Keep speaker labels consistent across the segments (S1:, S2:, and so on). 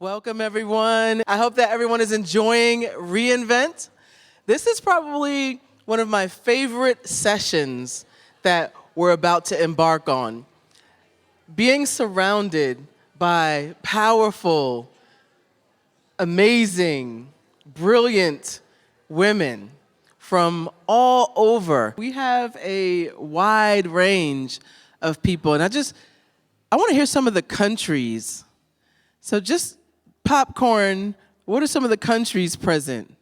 S1: Welcome, everyone. I hope that everyone is enjoying reInvent. This is probably one of my favorite sessions that we're about to embark on. Being surrounded by powerful, amazing, brilliant women from all over. We have a wide range of people, and I want to hear some of the countries. So just popcorn, what are some of the countries present?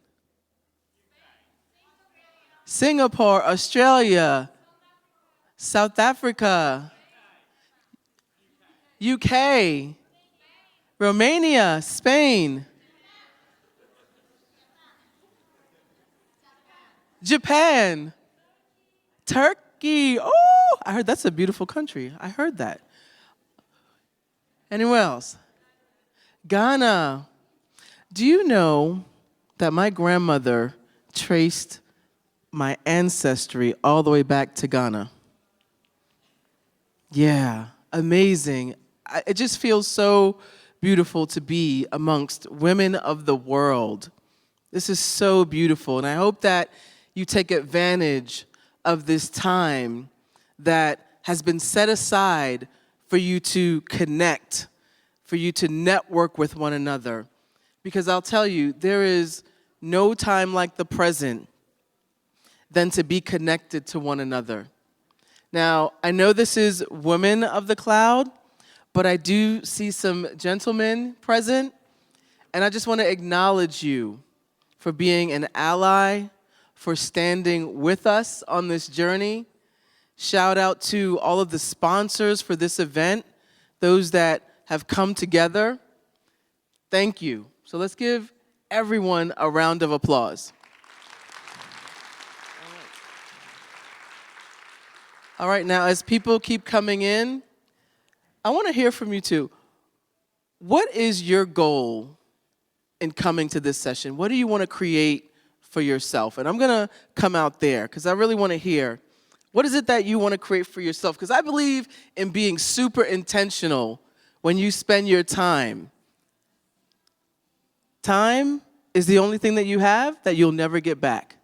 S1: Singapore, Australia, South Africa, UK, Romania, Spain, Japan, Turkey. Oh, I heard that's a beautiful country. I heard that. Anyone else? Ghana. Do you know that my grandmother traced my ancestry all the way back to Ghana? Yeah, amazing. It just feels so beautiful to be amongst women of the world. This is so beautiful, and I hope that you take advantage of this time that has been set aside for you to connect, for you to network with one another. Because I'll tell you, there is no time like the present than to be connected to one another. Now, I know this is Women of the Cloud, but I do see some gentlemen present, and I just want to acknowledge you for being an ally, for standing with us on this journey. Shout out to all of the sponsors for this event, those that have come together. Thank you. So let's give everyone a round of applause. All right, now as people keep coming in, I want to hear from you too. What is your goal in coming to this session? What do you want to create for yourself? And I'm going to come out there because I really want to hear, what is it that you want to create for yourself? Because I believe in being super intentional when you spend your time. Time is the only thing that you have that you'll never get back.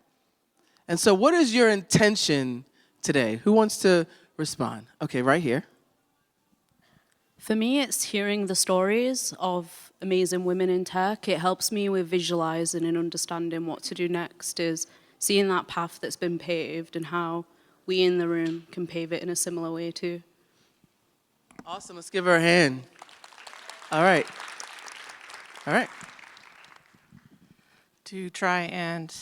S1: And so what is your intention today? Who wants to respond? Okay, right here.
S2: For me, it's hearing the stories of amazing women in tech. It helps me with visualizing and understanding what to do next, is seeing that path that's been paved and how we in the room can pave it in a similar way too.
S1: Awesome, let's give her a hand. All right. All right.
S3: To try and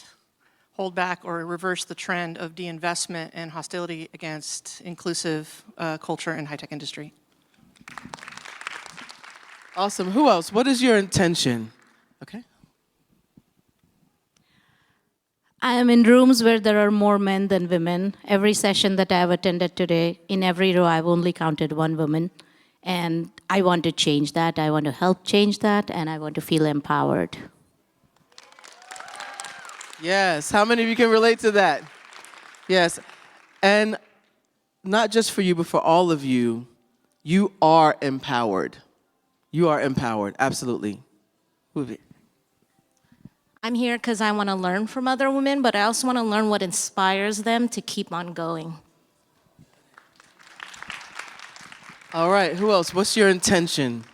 S3: hold back or reverse the trend of de-investment and hostility against inclusive culture in high-tech industry.
S1: Awesome. Who else? What is your intention? Okay.
S4: I am in rooms where there are more men than women. Every session that I have attended today, in every row I've only counted one woman. And I want to change that. I want to help change that, and I want to feel empowered.
S1: Yes. How many of you can relate to that? Yes. And not just for you, but for all of you, you are empowered. You are empowered. Absolutely. Move it.
S5: I'm here because I want to learn from other women, but I also want to learn what inspires them to keep on going.
S1: All right. Who else? What's your intention?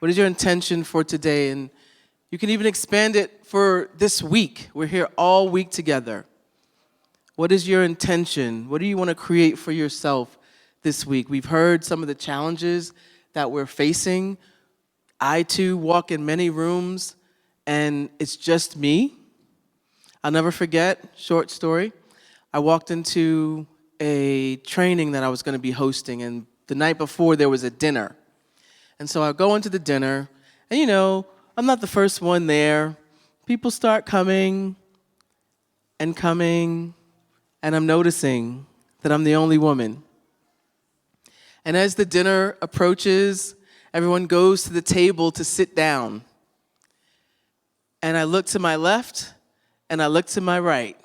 S1: What is your intention for today? And you can even expand it for this week. We're here all week together. What is your intention? What do you want to create for yourself this week? We've heard some of the challenges that we're facing. I, too, walk in many rooms, and it's just me. I'll never forget, short story. I walked into a training that I was going to be hosting, and the night before there was a dinner. And so I go into the dinner, and you know, I'm not the first one there. People start coming, and I'm noticing that I'm the only woman. And as the dinner approaches, everyone goes to the table to sit down. And I look to my left, and I look to my right,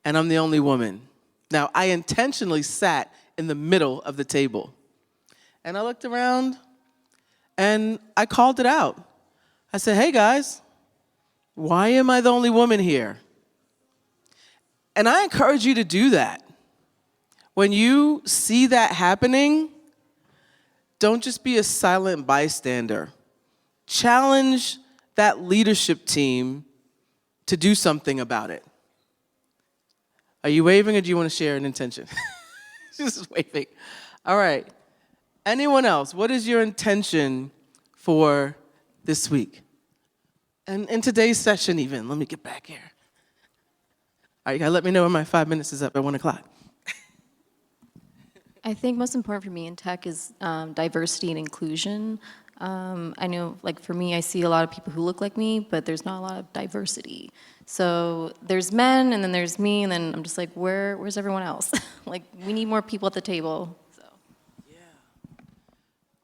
S1: and I'm the only woman. Now, I intentionally sat in the middle of the table. And I looked around, and I called it out. I said, hey guys, why am I the only woman here? And I encourage you to do that. When you see that happening, don't just be a silent bystander. Challenge that leadership team to do something about it. Are you waving or do you want to share an intention? Just waving. All right. Anyone else? What is your intention for this week? And in today's session even, let me get back here. All right, you gotta let me know when my 5 minutes is up at 1 o'clock.
S6: I think most important for me in tech is diversity and inclusion. I know, like for me, I see a lot of people who look like me, but there's not a lot of diversity. So there's men, and then there's me, and then I'm just like, where's everyone else? Like, we need more people at the table. So.
S1: Yeah.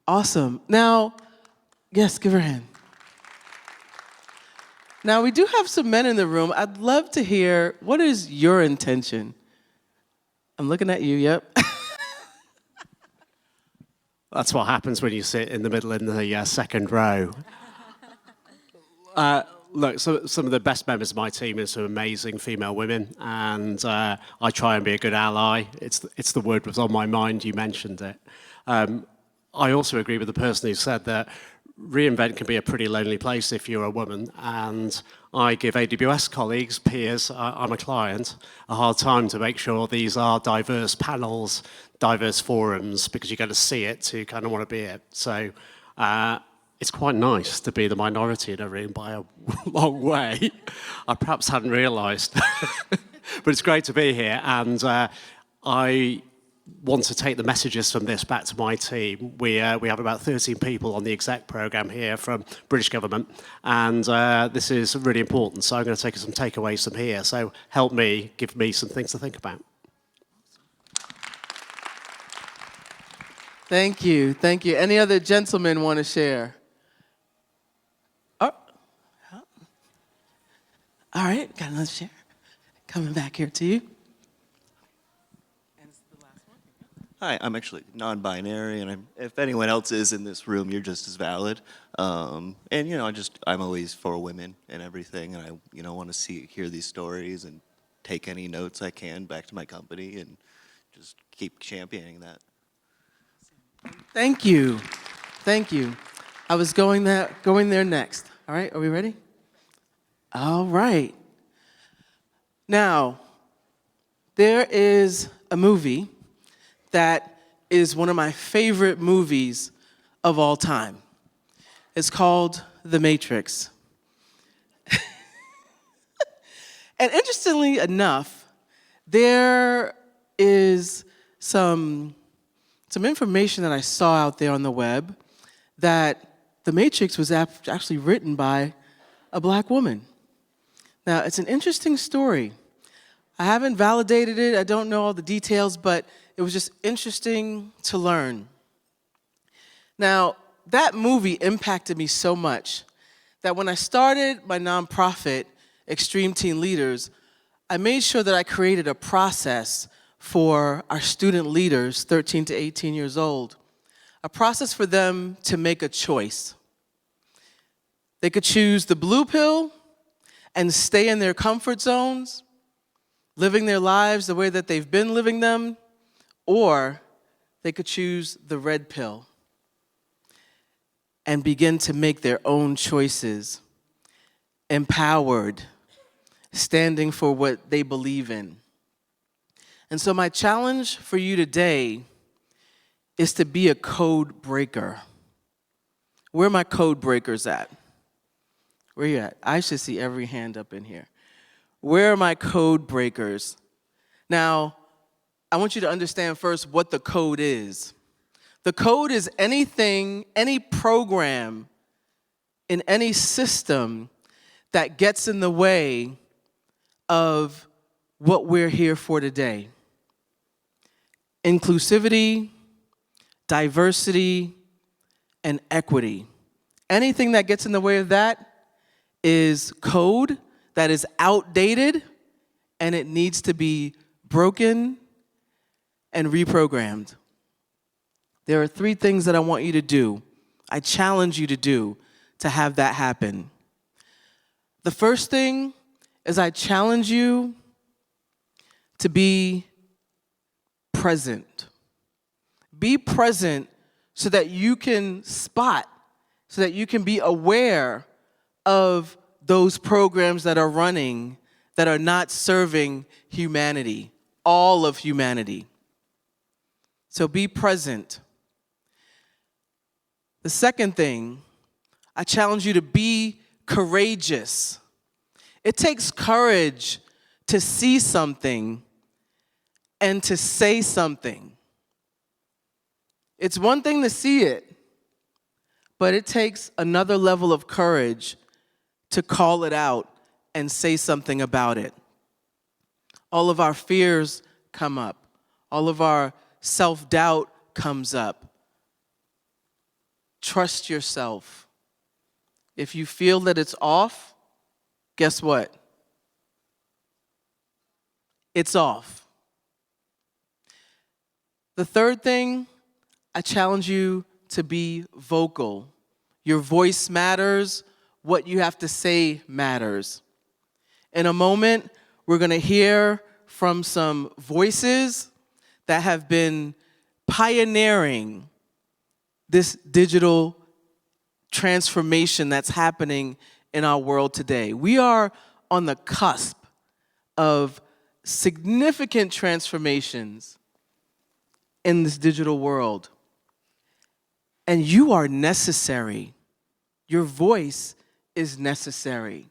S1: Awesome. Now, yes, give her a hand. Now, we do have some men in the room. I'd love to hear, what is your intention? I'm looking at you, yep.
S7: That's what happens when you sit in the middle in the second row. Look, so some of the best members of my team are some amazing female women, and I try and be a good ally. It's the word was on my mind, you mentioned it. I also agree with the person who said that reInvent can be a pretty lonely place if you're a woman, and I give AWS colleagues, peers, I'm a client, a hard time to make sure these are diverse panels, diverse forums, because you got to see it to kind of want to be it. So it's quite nice to be the minority in a room by a long way. I perhaps hadn't realised, but it's great to be here, and I want to take the messages from this back to my team. We have about 13 people on the exec program here from British government, and this is really important. So I'm going to take some takeaways from here. So help me, give me some things to think about.
S1: Thank you, thank you. Any other gentlemen want to share? Oh, all right, got another share. Coming back here to you.
S8: Hi, I'm actually non-binary, and if anyone else is in this room, you're just as valid. And you know, I'm always for women and everything, and I want to hear these stories and take any notes I can back to my company and just keep championing that.
S1: Thank you, thank you. I was going there next. All right, are we ready? All right. Now, there is a movie that is one of my favorite movies of all time. It's called The Matrix. And interestingly enough, there is some information that I saw out there on the web that The Matrix was actually written by a black woman. Now, it's an interesting story. I haven't validated it, I don't know all the details, but it was just interesting to learn. Now, that movie impacted me so much that when I started my nonprofit, Extreme Teen Leaders, I made sure that I created a process for our student leaders, 13 to 18 years old, a process for them to make a choice. They could choose the blue pill and stay in their comfort zones, living their lives the way that they've been living them, or they could choose the red pill and begin to make their own choices, empowered, standing for what they believe in. And so my challenge for you today is to be a code breaker. Where are my code breakers at? Where are you at? I should see every hand up in here. Where are my code breakers? Now, I want you to understand first what the code is. The code is anything, any program in any system that gets in the way of what we're here for today. Inclusivity, diversity, and equity. Anything that gets in the way of that is code that is outdated, and it needs to be broken and reprogrammed. There are 3 things that I want you to do I challenge you to do to have that happen. The first thing is I challenge you to be present. Be present so that you can spot, so that you can be aware of those programs that are running that are not serving humanity, all of humanity. So be present. The second thing, I challenge you to be courageous. It takes courage to see something and to say something. It's one thing to see it, but it takes another level of courage to call it out and say something about it. All of our fears come up. All of our self-doubt comes up. Trust yourself. If you feel that it's off, guess what? It's off. The third thing, I challenge you to be vocal. Your voice matters. What you have to say matters. In a moment, we're going to hear from some voices that have been pioneering this digital transformation that's happening in our world today. We are on the cusp of significant transformations in this digital world. And you are necessary. Your voice is necessary.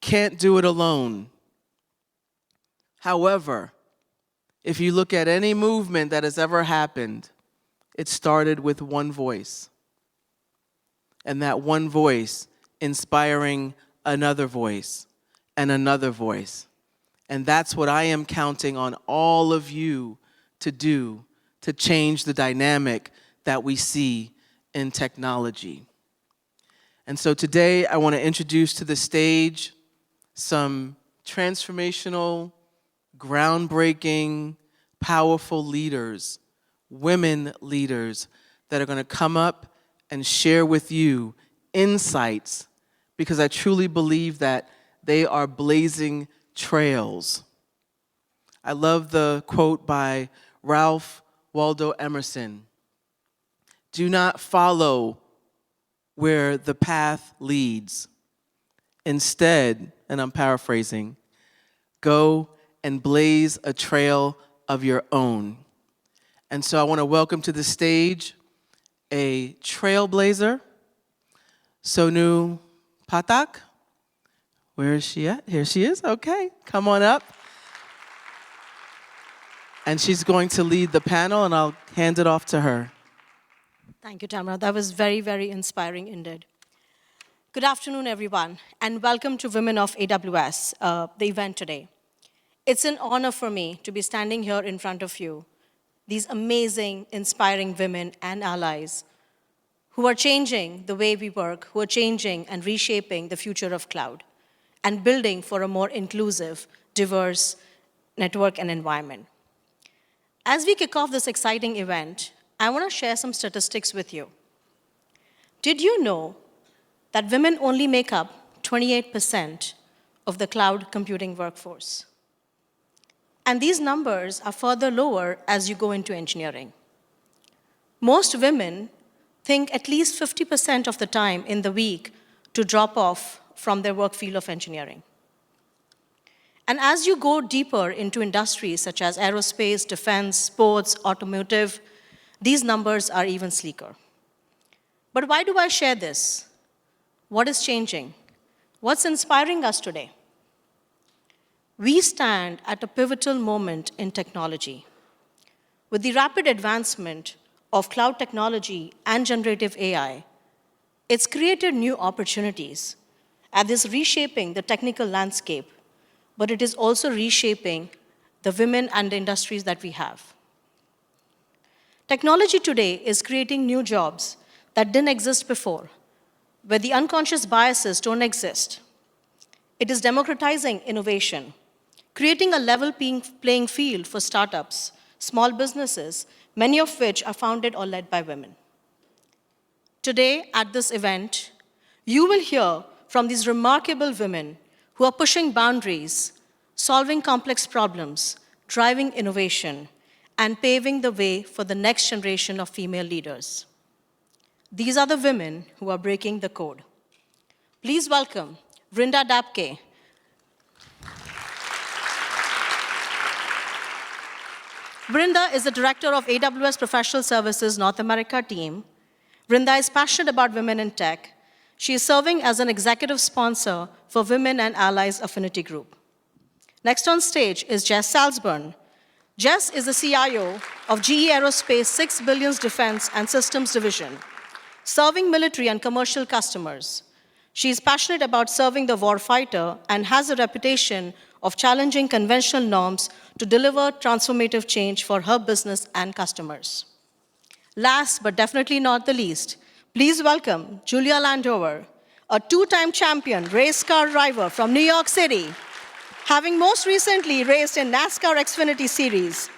S1: Can't do it alone. However, if you look at any movement that has ever happened, it started with one voice. And that one voice inspiring another voice and another voice. And that's what I am counting on all of you to do to change the dynamic that we see in technology. And so today I want to introduce to the stage some transformational, groundbreaking, powerful leaders, women leaders that are going to come up and share with you insights, because I truly believe that they are blazing trails. I love the quote by Ralph Waldo Emerson. Do not follow where the path leads. Instead, and I'm paraphrasing, go and blaze a trail of your own. And so I want to welcome to the stage a trailblazer, Sonu Patak. Where is she at? Here she is. Okay, come on up. And she's going to lead the panel, and I'll hand it off to her.
S9: Thank you, Tamara. That was very, very inspiring indeed. Good afternoon, everyone, and welcome to Women of AWS, the event today. It's an honor for me to be standing here in front of you, these amazing, inspiring women and allies who are changing the way we work, who are changing and reshaping the future of cloud, and building for a more inclusive, diverse network and environment. As we kick off this exciting event, I want to share some statistics with you. Did you know that women only make up 28% of the cloud computing workforce? And these numbers are further lower as you go into engineering. Most women think at least 50% of the time in the week to drop off from their work field of engineering. And as you go deeper into industries such as aerospace, defense, sports, automotive, these numbers are even sleeker. But why do I share this? What is changing? What's inspiring us today? We stand at a pivotal moment in technology. With the rapid advancement of cloud technology and generative AI, it's created new opportunities and is reshaping the technical landscape, but it is also reshaping the women and the industries that we have. Technology today is creating new jobs that didn't exist before, where the unconscious biases don't exist. It is democratizing innovation, creating a level playing field for startups, small businesses, many of which are founded or led by women. Today, at this event, you will hear from these remarkable women who are pushing boundaries, solving complex problems, driving innovation, and paving the way for the next generation of female leaders. These are the women who are breaking the code. Please welcome Vrinda Dapke. Vrinda is the director of AWS Professional Services North America team. Vrinda is passionate about women in tech. She is serving as an executive sponsor for Women and Allies Affinity Group. Next on stage is Jess Salzburn. Jess is the CIO of GE Aerospace $6 billion Defense and Systems Division, serving military and commercial customers. She is passionate about serving the warfighter and has a reputation of challenging conventional norms to deliver transformative change for her business and customers. Last but definitely not the least, please welcome Julia Landover, a two-time champion race car driver from New York City. Having most recently raced in NASCAR Xfinity Series,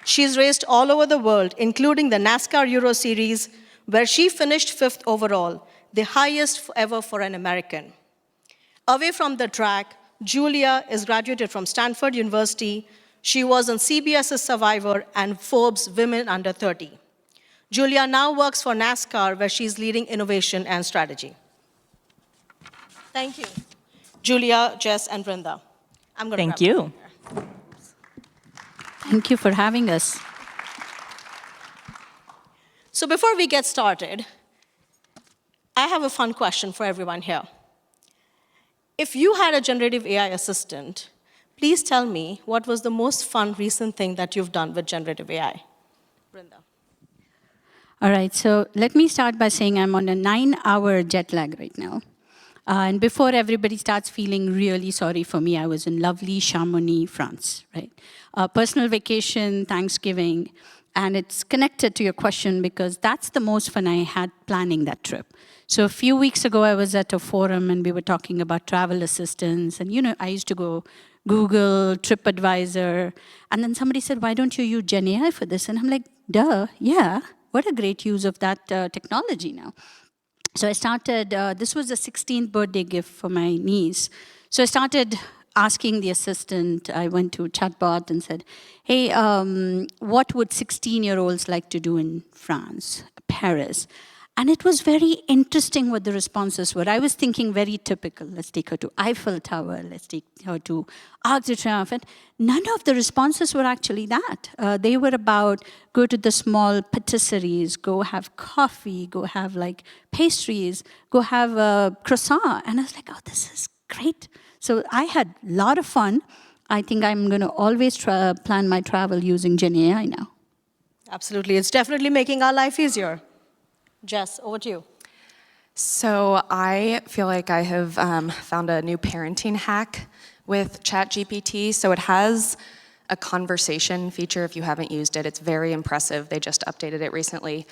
S9: she's raced all over the world, including the NASCAR Euro Series, where she finished 5th overall, the highest ever for an American. Away from the track, Julia is graduated from Stanford University. She was on CBS's Survivor and Forbes Women Under 30. Julia now works for NASCAR, where she's leading innovation and strategy. Thank you, Julia, Jess, and Vrinda. I'm going to
S10: Thank you.
S4: Thank you for having us.
S9: So before we get started, I have a fun question for everyone here. If you had a generative AI assistant, please tell me what was the most fun recent thing that you've done with generative AI? Vrinda.
S10: All right, so let me start by saying I'm on a 9-hour jet lag right now. And before everybody starts feeling really sorry for me, I was in lovely Chamonix, France, right? Personal vacation, Thanksgiving, and it's connected to your question because that's the most fun I had planning that trip. So a few weeks ago, I was at a forum and we were talking about travel assistance. And I used to go Google, TripAdvisor, and then somebody said, why don't you use Gen AI for this? And I'm like, duh, yeah, what a great use of that technology now. So I started, this was the 16th birthday gift for my niece. So I started asking the assistant, I went to chatbot and said, hey, what would 16-year-olds like to do in France, Paris? And it was very interesting what the responses were. I was thinking very typical. Let's take her to Eiffel Tower. Let's take her to Arc de Triomphe. And none of the responses were actually that. They were about go to the small patisseries, go have coffee, go have like pastries, go have a croissant. And I was like, oh, this is great. So I had a lot of fun. I think I'm going to always plan my travel using Gen AI now.
S9: Absolutely. It's definitely making our life easier. Jess, over to you.
S11: So I feel like I have found a new parenting hack with ChatGPT. So it has a conversation feature if you haven't used it. It's very impressive. They just updated it recently.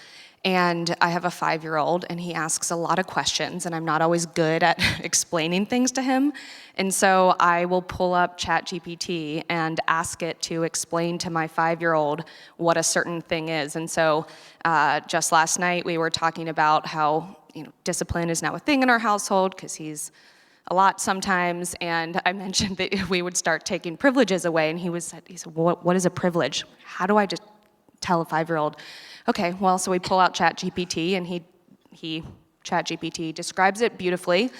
S11: And I have a 5-year-old, and he asks a lot of questions, and I'm not always good at explaining things to him. And so I will pull up ChatGPT and ask it to explain to my 5-year-old what a certain thing is. And so just last night, we were talking about how discipline is now a thing in our household because he's a lot sometimes. And I mentioned that we would start taking privileges away, and he said, what is a privilege? How do I just tell a 5-year-old? Okay, well, so we pull out ChatGPT, and ChatGPT describes it beautifully,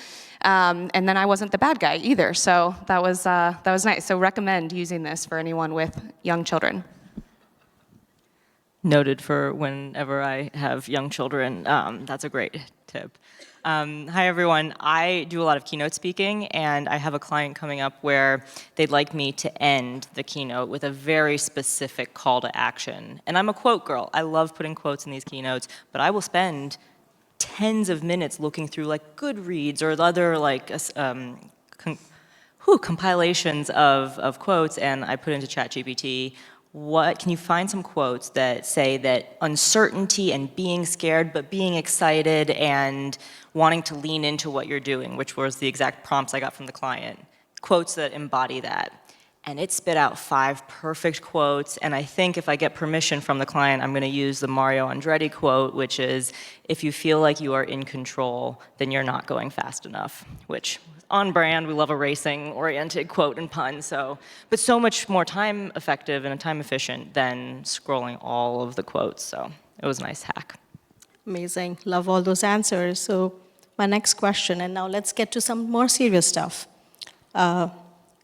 S11: and then I wasn't the bad guy either, so that was nice. So recommend using this for anyone with young children.
S12: Noted for whenever I have young children. That's a great tip. Hi, everyone. I do a lot of keynote speaking, and I have a client coming up where they'd like me to end the keynote with a very specific call to action. And I'm a quote girl. I love putting quotes in these keynotes, but I will spend tens of minutes looking through like Goodreads or other like compilations of quotes, and I put into ChatGPT, can you find some quotes that say that uncertainty and being scared, but being excited and wanting to lean into what you're doing, which was the exact prompts I got from the client. Quotes that embody that. and it spit out 5 perfect quotes. And I think if I get permission from the client, I'm going to use the Mario Andretti quote, which is, if you feel like you are in control, then you're not going fast enough, which on brand. We love a racing-oriented quote and pun, but so much more time effective and time efficient than scrolling all of the quotes. So it was a nice hack.
S9: Amazing. Love all those answers. So my next question, and now let's get to some more serious stuff.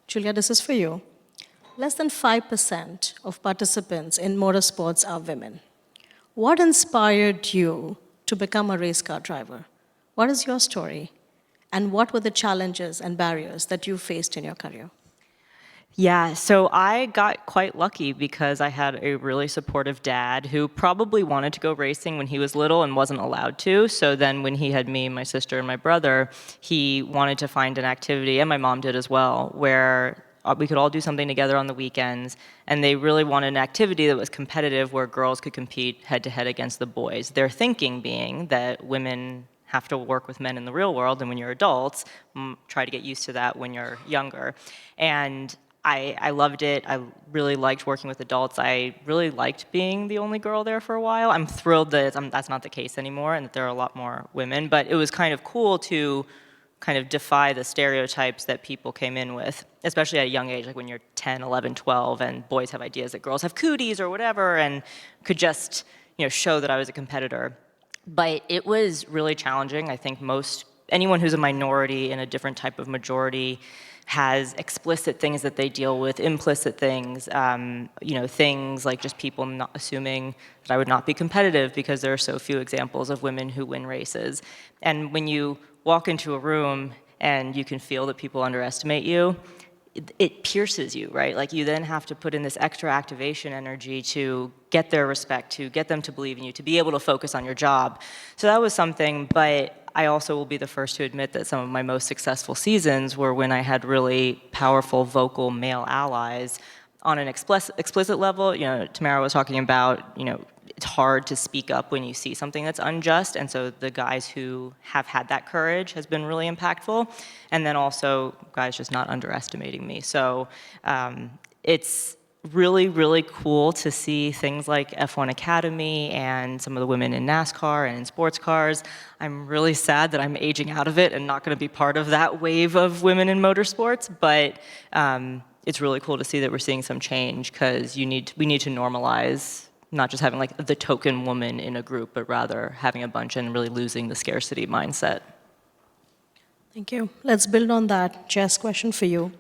S9: Julia, this is for you. Less than 5% of participants in motorsports are women. What inspired you to become a race car driver? What is your story? And what were the challenges and barriers that you faced in your career?
S12: Yeah, so I got quite lucky because I had a really supportive dad who probably wanted to go racing when he was little and wasn't allowed to. So then when he had me, my sister, and my brother, he wanted to find an activity, and my mom did as well, where we could all do something together on the weekends. And they really wanted an activity that was competitive where girls could compete head-to-head against the boys. Their thinking being that women have to work with men in the real world, and when you're adults, try to get used to that when you're younger. And I loved it. I really liked working with adults. I really liked being the only girl there for a while. I'm thrilled that that's not the case anymore and that there are a lot more women, but it was kind of cool to kind of defy the stereotypes that people came in with, especially at a young age, like when you're 10, 11, 12, and boys have ideas that girls have cooties or whatever, and could just show that I was a competitor. But it was really challenging. I think anyone who's a minority in a different type of majority has explicit things that they deal with, implicit things, things like just people not assuming that I would not be competitive because there are so few examples of women who win races. And when you walk into a room and you can feel that people underestimate you, it pierces you, right? Like you then have to put in this extra activation energy to get their respect, to get them to believe in you, to be able to focus on your job. So that was something, but I also will be the first to admit that some of my most successful seasons were when I had really powerful, vocal male allies on an explicit level. Tamara was talking about, it's hard to speak up when you see something that's unjust, and so the guys who have had that courage has been really impactful, and then also guys just not underestimating me. So it's really, really cool to see things like F1 Academy and some of the women in NASCAR and in sports cars. I'm really sad that I'm aging out of it and not going to be part of that wave of women in motorsports, but it's really cool to see that we're seeing some change because we need to normalize not just having like the token woman in a group, but rather having a bunch and really losing the scarcity mindset.
S9: Thank you. Let's build on that. Jess, question for you.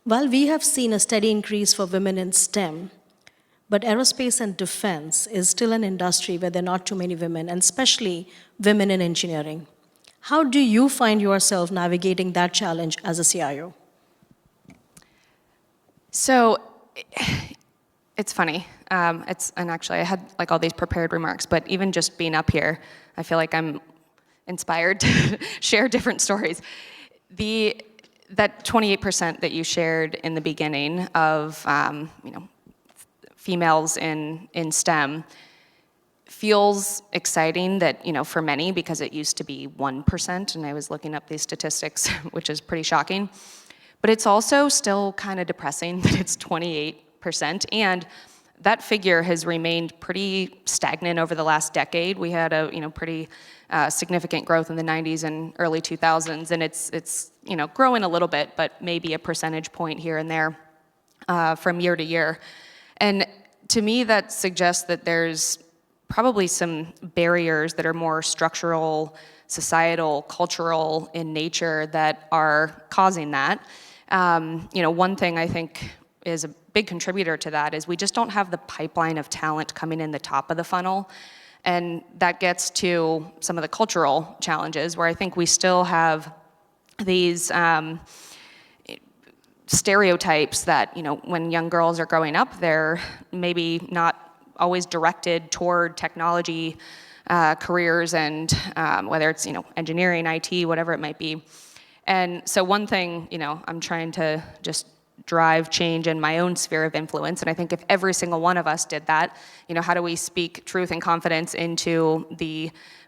S9: While we have seen a steady increase for women in STEM, but aerospace and defense is still an industry where there are not too many women, and especially women in engineering. How do you find yourself navigating that challenge as a CIO?
S11: So it's funny. And actually I had like all these prepared remarks, but even just being up here, I feel like I'm inspired to share different stories. That 28% that you shared in the beginning of females in STEM feels exciting that, for many, because it used to be 1%, and I was looking up these statistics, which is pretty shocking. But it's also still kind of depressing that it's 28%, and that figure has remained pretty stagnant over the last decade. We had a pretty significant growth in the 90s and early 2000s, and it's growing a little bit, but maybe a percentage point here and there from year to year. And to me, that suggests that there's probably some barriers that are more structural, societal, cultural in nature that are causing that. One thing I think is a big contributor to that is we just don't have the pipeline of talent coming in the top of the funnel. And that gets to some of the cultural challenges where I think we still have these stereotypes that, when young girls are growing up, they're maybe not always directed toward technology careers and whether it's, engineering, IT, whatever it might be. And so one thing, I'm trying to just drive change in my own sphere of influence. And I think if every single one of us did that, how do we speak truth and confidence into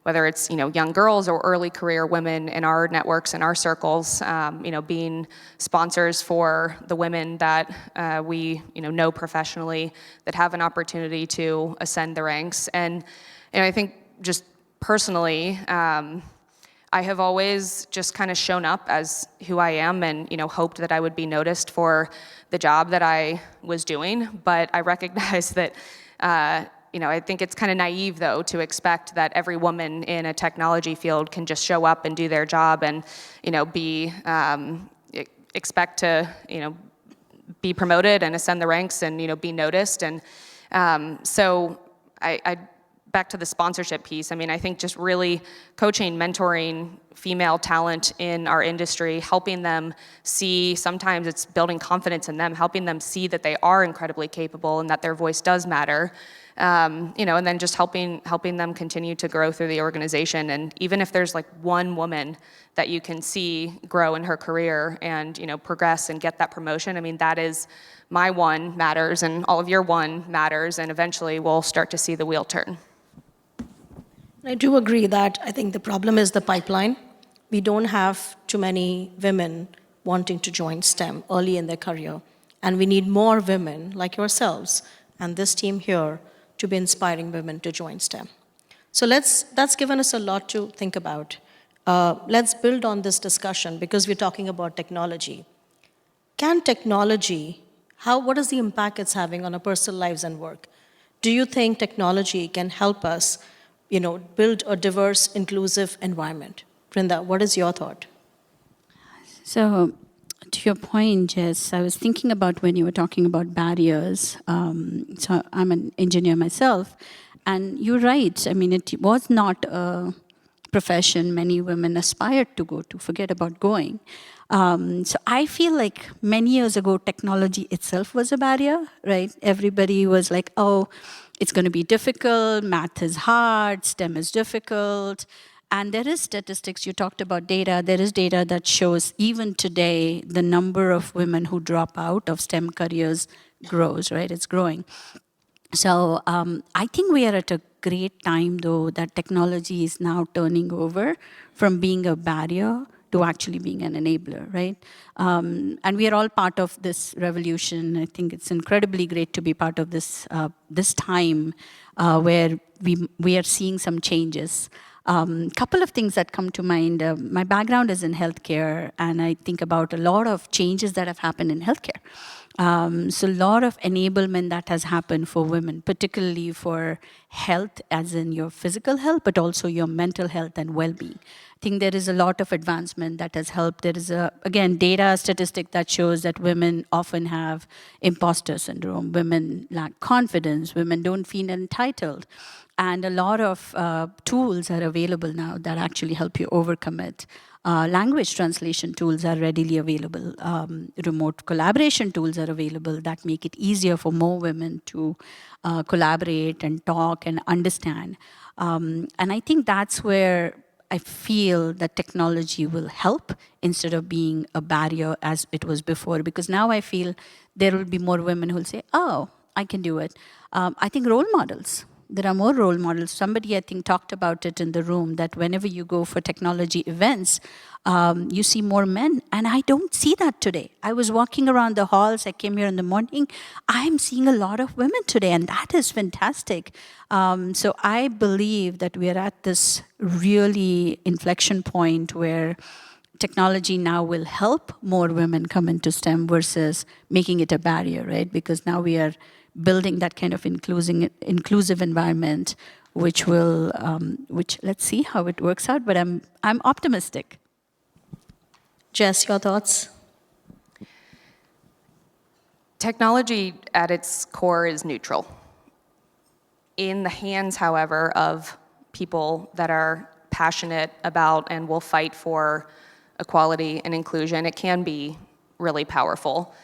S11: whether it's young girls or early career women in our networks and our circles, being sponsors for the women that we know professionally that have an opportunity to ascend the ranks. And I think just personally, I have always just kind of shown up as who I am and, hoped that I would be noticed for the job that I was doing. But I recognize that, I think it's kind of naive, though, to expect that every woman in a technology field can just show up and do their job and, expect to, be promoted and ascend the ranks and, be noticed. And so I back to the sponsorship piece, I think just really coaching, mentoring female talent in our industry, helping them see, sometimes it's building confidence in them, helping them see that they are incredibly capable and that their voice does matter, and then just helping them continue to grow through the organization. And even if there's like one woman that you can see grow in her career and, progress and get that promotion, that is my one matters and all of your one matters, and eventually we'll start to see the wheel turn.
S9: I do agree that I think the problem is the pipeline. We don't have too many women wanting to join STEM early in their career. And we need more women like yourselves and this team here to be inspiring women to join STEM. So that's given us a lot to think about. Let's build on this discussion because we're talking about technology. Can technology, what is the impact it's having on our personal lives and work? Do you think technology can help us build a diverse, inclusive environment? Brinda, what is your thought?
S10: So, to your point, Jess, I was thinking about when you were talking about barriers. So I'm an engineer myself, and you're right. It was not a profession many women aspired to go to, forget about going. So I feel like many years ago, technology itself was a barrier, right? Everybody was like, oh, it's going to be difficult, math is hard, STEM is difficult. And there is statistics, you talked about data, there is data that shows even today the number of women who drop out of STEM careers grows, right? It's growing. So I think we are at a great time, though, that technology is now turning over from being a barrier to actually being an enabler, right? And we are all part of this revolution. I think it's incredibly great to be part of this time where we are seeing some changes. Couple of things that come to mind. My background is in healthcare, and I think about a lot of changes that have happened in healthcare. So a lot of enablement that has happened for women, particularly for health, as in your physical health, but also your mental health and well-being. I think there is a lot of advancement that has helped. There is again, data statistic that shows that women often have imposter syndrome. Women lack confidence. Women don't feel entitled. And a lot of tools are available now that actually help you overcome it. Language translation tools are readily available. Remote collaboration tools are available that make it easier for more women to collaborate and talk and understand. And I think that's where I feel that technology will help instead of being a barrier as it was before. Because now I feel there will be more women who will say, oh, I can do it. I think role models. There are more role models. Somebody, I think, talked about it in the room, that whenever you go for technology events, you see more men. And I don't see that today. I was walking around the halls. I came here in the morning. I'm seeing a lot of women today, and that is fantastic. So I believe that we are at this really inflection point where technology now will help more women come into STEM versus making it a barrier, right? Because now we are building that kind of inclusive environment, which will, which let's see how it works out. But I'm optimistic.
S9: Jess, your thoughts?
S11: Technology at its core is neutral. In the hands, however, of people that are passionate about and will fight for equality and inclusion, it can be really powerful.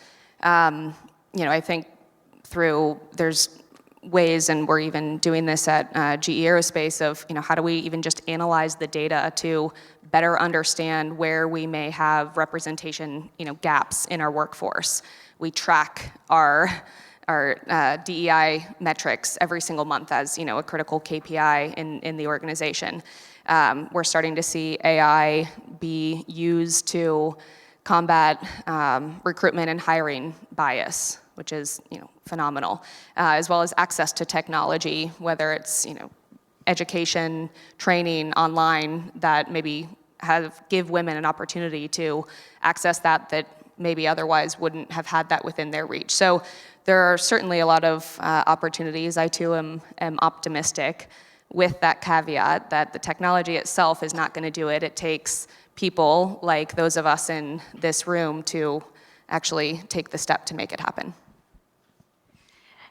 S11: I think there's ways, and we're even doing this at GE Aerospace, of how do we even just analyze the data to better understand where we may have representation, gaps in our workforce. We track our DEI metrics every single month as, a critical KPI in the organization. We're starting to see AI be used to combat recruitment and hiring bias, which is, phenomenal, as well as access to technology, whether it's, education, training online that maybe give women an opportunity to access that maybe otherwise wouldn't have had that within their reach. So there are certainly a lot of opportunities. I too am optimistic, with that caveat that the technology itself is not going to do it. It takes people like those of us in this room to actually take the step to make it happen.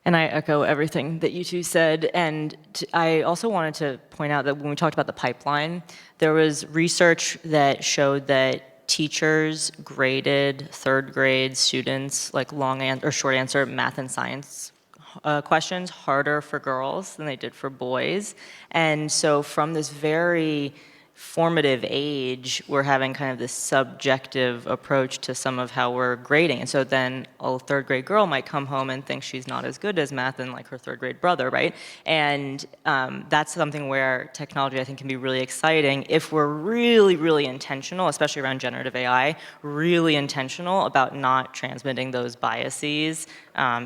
S12: And I echo everything that you two said. And I also wanted to point out that when we talked about the pipeline, there was research that showed that teachers graded third grade students like short answer math and science questions harder for girls than they did for boys. And so from this very formative age, we're having kind of this subjective approach to some of how we're grading. And so then a third grade girl might come home and think she's not as good as math than like her third grade brother, right? And that's something where technology, I think, can be really exciting if we're really, really intentional, especially around generative AI, really intentional about not transmitting those biases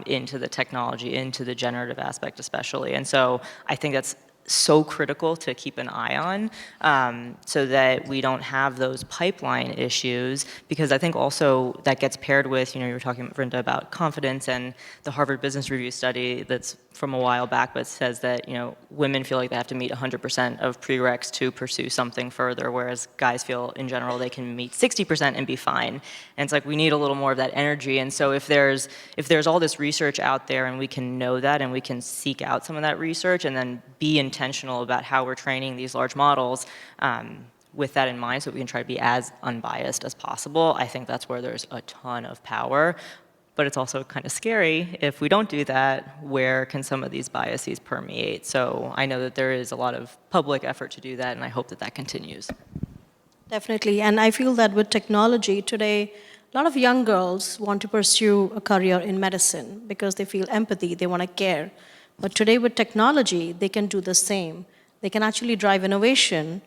S12: into the technology, into the generative aspect especially. And so I think that's so critical to keep an eye on so that we don't have those pipeline issues, because I think also that gets paired with, you were talking, Vrinda, about confidence, and the Harvard Business Review study that's from a while back, but says that, women feel like they have to meet 100% of prereqs to pursue something further, whereas guys feel in general they can meet 60% and be fine. And it's like we need a little more of that energy. And so if there's all this research out there and we can know that and we can seek out some of that research and then be intentional about how we're training these large models with that in mind, so we can try to be as unbiased as possible, I think that's where there's a ton of power. But it's also kind of scary if we don't do that, where can some of these biases permeate? So I know that there is a lot of public effort to do that, and I hope that that continues.
S9: Definitely, and I feel that with technology today, a lot of young girls want to pursue a career in medicine because they feel empathy, they want to care. But today with technology, they can do the same. They can actually drive innovation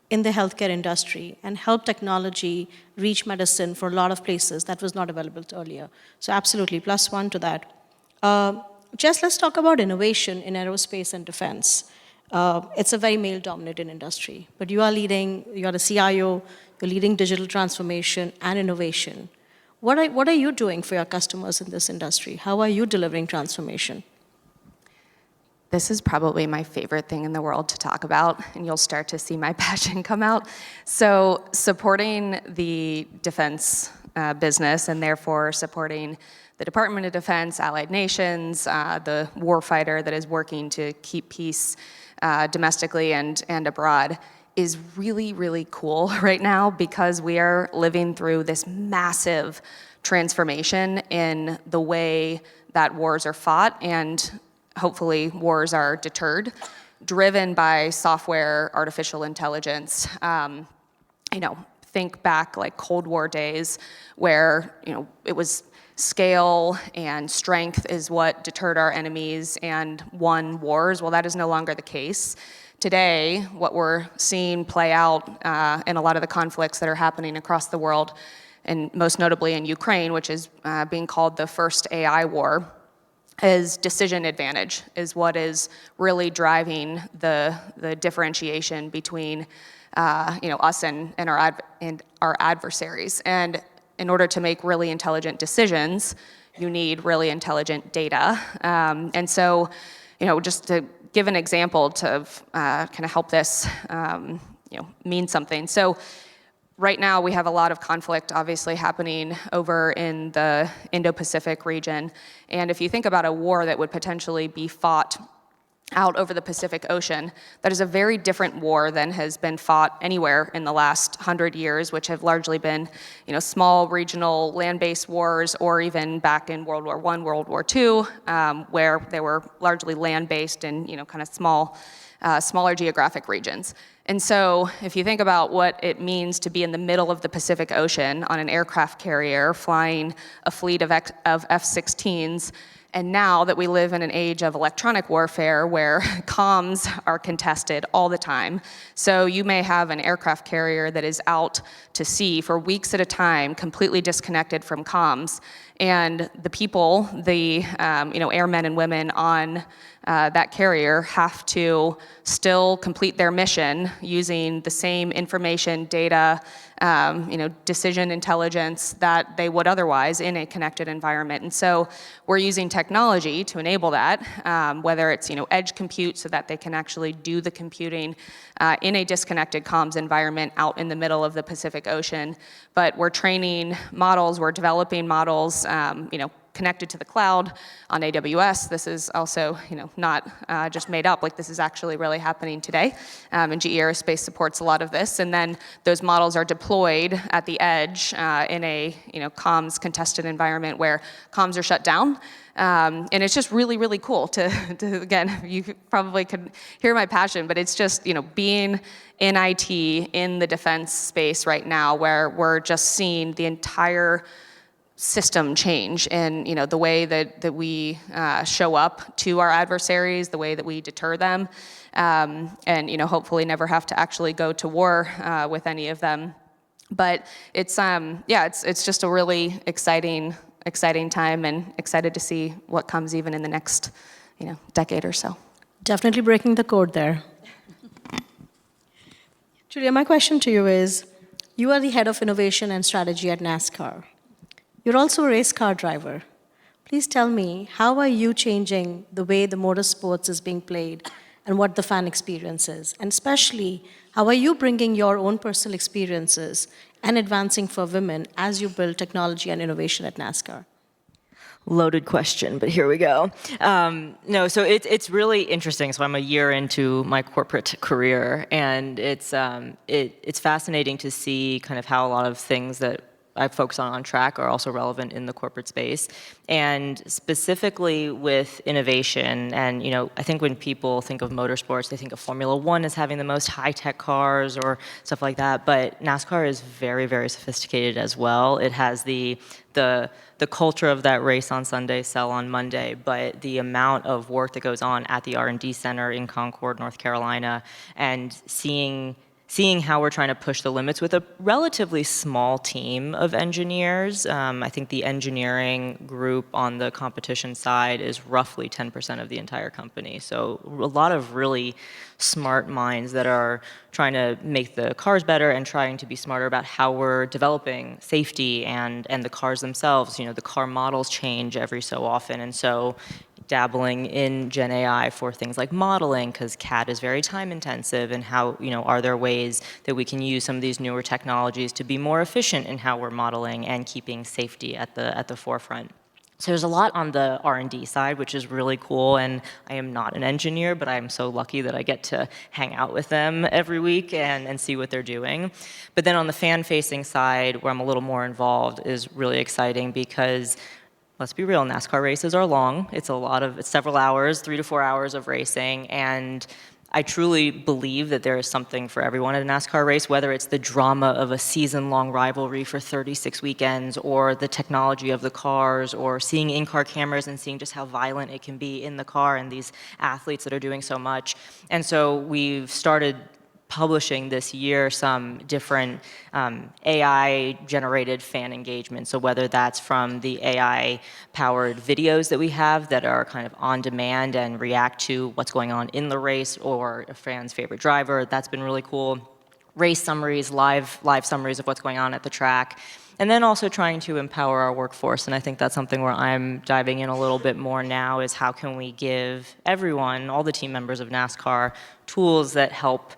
S9: in the healthcare industry and help technology reach medicine for a lot of places that was not available earlier. So absolutely, +1 to that. Jess, let's talk about innovation in aerospace and defense. It's a very male-dominated industry, but you are the CIO, you're leading digital transformation and innovation. What are you doing for your customers in this industry? How are you delivering transformation?
S11: This is probably my favorite thing in the world to talk about, and you'll start to see my passion come out. So supporting the defense business, and therefore supporting the Department of Defense, allied nations, the warfighter that is working to keep peace domestically and abroad, is really, really cool right now, because we are living through this massive transformation in the way that wars are fought, and hopefully wars are deterred, driven by software, artificial intelligence. Think back like Cold War days where, it was scale and strength is what deterred our enemies and won wars. Well, that is no longer the case. Today, what we're seeing play out in a lot of the conflicts that are happening across the world, and most notably in Ukraine, which is being called the first AI war, is decision advantage, is what is really driving the differentiation between us and our adversaries. And in order to make really intelligent decisions, you need really intelligent data. And so, just to give an example to kind of help this mean something. So right now we have a lot of conflict obviously happening over in the Indo-Pacific region. And if you think about a war that would potentially be fought out over the Pacific Ocean, that is a very different war than has been fought anywhere in the last 100 years, which have largely been, small regional land-based wars, or even back in World War I, World War II, where they were largely land-based and, kind of small smaller geographic regions. And so if you think about what it means to be in the middle of the Pacific Ocean on an aircraft carrier flying a fleet of F-16s, and now that we live in an age of electronic warfare where comms are contested all the time. So you may have an aircraft carrier that is out to sea for weeks at a time, completely disconnected from comms. And the people, the airmen and women on that carrier have to still complete their mission using the same information, data, decision intelligence that they would otherwise in a connected environment. And so we're using technology to enable that, whether it's edge compute so that they can actually do the computing in a disconnected comms environment out in the middle of the Pacific Ocean. But we're training models, we're developing models, connected to the cloud on AWS. This is also, not just made up. Like, this is actually really happening today. And GE Aerospace supports a lot of this. And then those models are deployed at the edge in a, comms contested environment where comms are shut down. And it's just really, really cool to again, you probably could hear my passion, but it's just, being in IT in the defense space right now, where we're just seeing the entire system change in the way that we show up to our adversaries, the way that we deter them, and hopefully never have to actually go to war with any of them. But it's it's just a really exciting time, and excited to see what comes even in the next decade or so.
S9: Definitely breaking the code there. Julia, my question to you is, you are the head of innovation and strategy at NASCAR. You're also a race car driver. Please tell me, how are you changing the way the motorsports is being played and what the fan experience is? And especially, how are you bringing your own personal experiences and advancing for women as you build technology and innovation at NASCAR?
S12: Loaded question, but here we go. No, so it's really interesting. So I'm a year into my corporate career, and it's fascinating to see kind of how a lot of things that I focus on track are also relevant in the corporate space. And specifically with innovation, and I think when people think of motorsports, they think of Formula One as having the most high-tech cars or stuff like that, but NASCAR is very, very sophisticated as well. It has the culture of that race on Sunday, sell on Monday, but the amount of work that goes on at the R&D Center in Concord, North Carolina, and seeing how we're trying to push the limits with a relatively small team of engineers. I think the engineering group on the competition side is roughly 10% of the entire company. So a lot of really smart minds that are trying to make the cars better and trying to be smarter about how we're developing safety and the cars themselves. The car models change every so often, and so dabbling in Gen AI for things like modeling, because CAD is very time intensive, and how, are there ways that we can use some of these newer technologies to be more efficient in how we're modeling and keeping safety at the forefront. So there's a lot on the R&D side, which is really cool, and I am not an engineer, but I'm so lucky that I get to hang out with them every week and see what they're doing. But then on the fan-facing side, where I'm a little more involved, is really exciting because, let's be real, NASCAR races are long. It's several hours, 3 to 4 hours of racing, and I truly believe that there is something for everyone at a NASCAR race, whether it's the drama of a season-long rivalry for 36 weekends, or the technology of the cars, or seeing in-car cameras and seeing just how violent it can be in the car, and these athletes that are doing so much. And so we've started publishing this year some different AI-generated fan engagement. So whether that's from the AI-powered videos that we have that are kind of on demand and react to what's going on in the race or a fan's favorite driver, that's been really cool. Race summaries, live summaries of what's going on at the track. And then also trying to empower our workforce. And I think that's something where I'm diving in a little bit more now, is how can we give everyone, all the team members of NASCAR, tools that help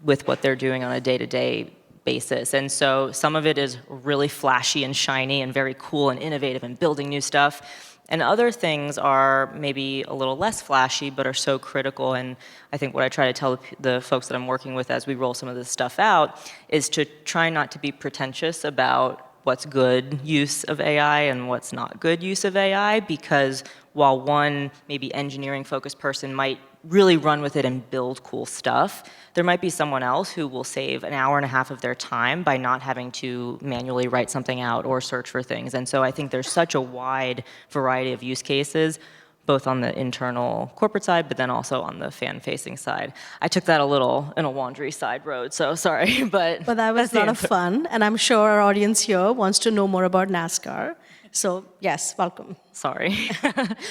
S12: with what they're doing on a day-to-day basis. And so some of it is really flashy and shiny and very cool and innovative and building new stuff. And other things are maybe a little less flashy, but are so critical. And I think what I try to tell the folks that I'm working with as we roll some of this stuff out is to try not to be pretentious about what's good use of AI and what's not good use of AI, because while one maybe engineering-focused person might really run with it and build cool stuff. There might be someone else who will save an hour and a half of their time by not having to manually write something out or search for things. And so I think there's such a wide variety of use cases, both on the internal corporate side, but then also on the fan-facing side. I took that a little in a laundry side road, so sorry, but
S9: That was a lot of fun, and I'm sure our audience here wants to know more about NASCAR. So yes, welcome.
S12: Sorry,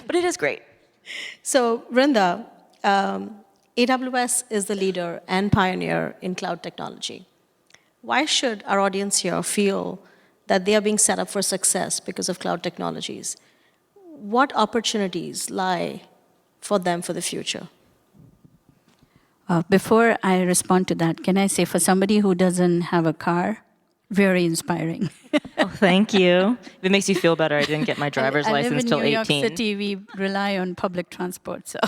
S12: but it is great.
S9: So Vrinda, AWS is the leader and pioneer in cloud technology. Why should our audience here feel that they are being set up for success because of cloud technologies? What opportunities lie for them for the future?
S10: Before I respond to that, can I say for somebody who doesn't have a car, very inspiring.
S12: Oh, thank you. If it makes you feel better, I didn't get my driver's license till 18.
S10: I live in New York City. We rely on public transport. So,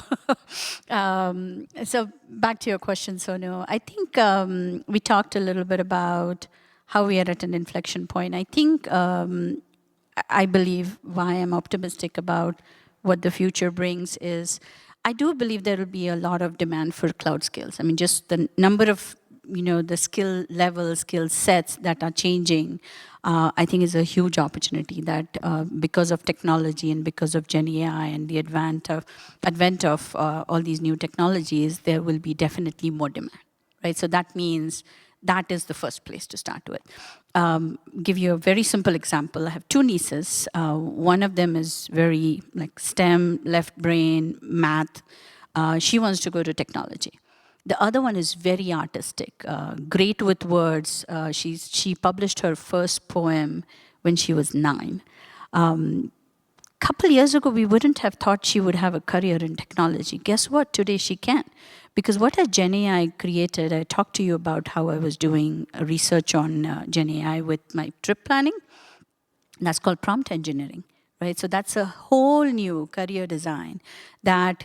S10: so back to your question, Sonu. I think we talked a little bit about how we are at an inflection point. I think I believe why I'm optimistic about what the future brings is I do believe there will be a lot of demand for cloud skills. I mean, just the number of, the skill level, skill sets that are changing, I think is a huge opportunity that because of technology and because of Gen AI and the advent of all these new technologies, there will be definitely more demand, right? So that means that is the first place to start with. Give you a very simple example. I have two nieces. One of them is very like STEM, left brain, math. She wants to go to technology. The other one is very artistic, great with words. She published her first poem when she was 9. Couple years ago, we wouldn't have thought she would have a career in technology. Guess what? Today she can. Because what has Gen AI created, I talked to you about how I was doing research on Gen AI with my trip planning. That's called prompt engineering, right? So that's a whole new career design that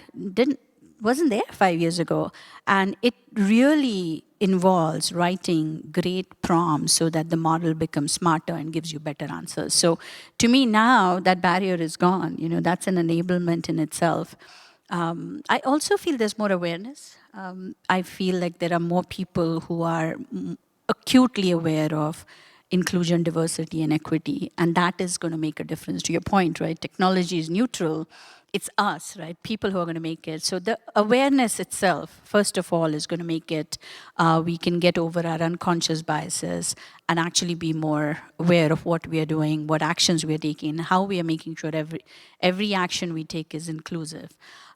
S10: wasn't there 5 years ago. And it really involves writing great prompts so that the model becomes smarter and gives you better answers. So to me now, that barrier is gone. That's an enablement in itself. I also feel there's more awareness. I feel like there are more people who are acutely aware of inclusion, diversity, and equity, and that is going to make a difference. To your point, right? Technology is neutral. It's us, right? People who are going to make it. So the awareness itself, first of all, is going to make it, we can get over our unconscious biases and actually be more aware of what we are doing, what actions we are taking, how we are making sure every action we take is inclusive.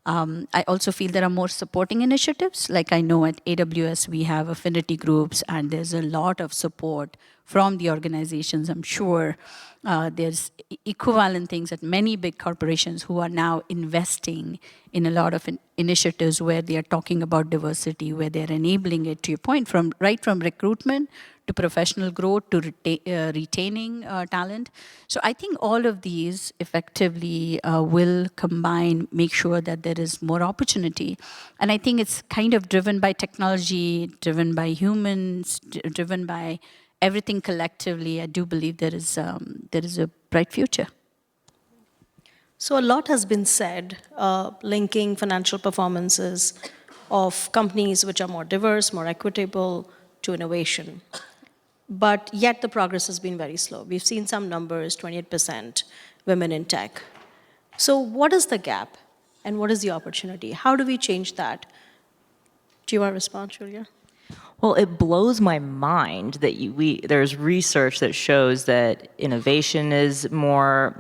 S10: I also feel there are more supporting initiatives. Like I know at AWS, we have affinity groups, and there's a lot of support from the organizations. I'm sure there's equivalent things at many big corporations who are now investing in a lot of initiatives where they are talking about diversity, where they're enabling it, to your point, right from recruitment to professional growth to retaining talent. So I think all of these effectively will combine, make sure that there is more opportunity. And I think it's kind of driven by technology, driven by humans, driven by everything collectively. I do believe there is a bright future.
S9: So a lot has been said, linking financial performances of companies which are more diverse, more equitable, to innovation. But yet the progress has been very slow. We've seen some numbers, 28% women in tech. So what is the gap and what is the opportunity? How do we change that? Do you want to respond, Julia?
S12: Well, it blows my mind that there's research that shows that innovation is more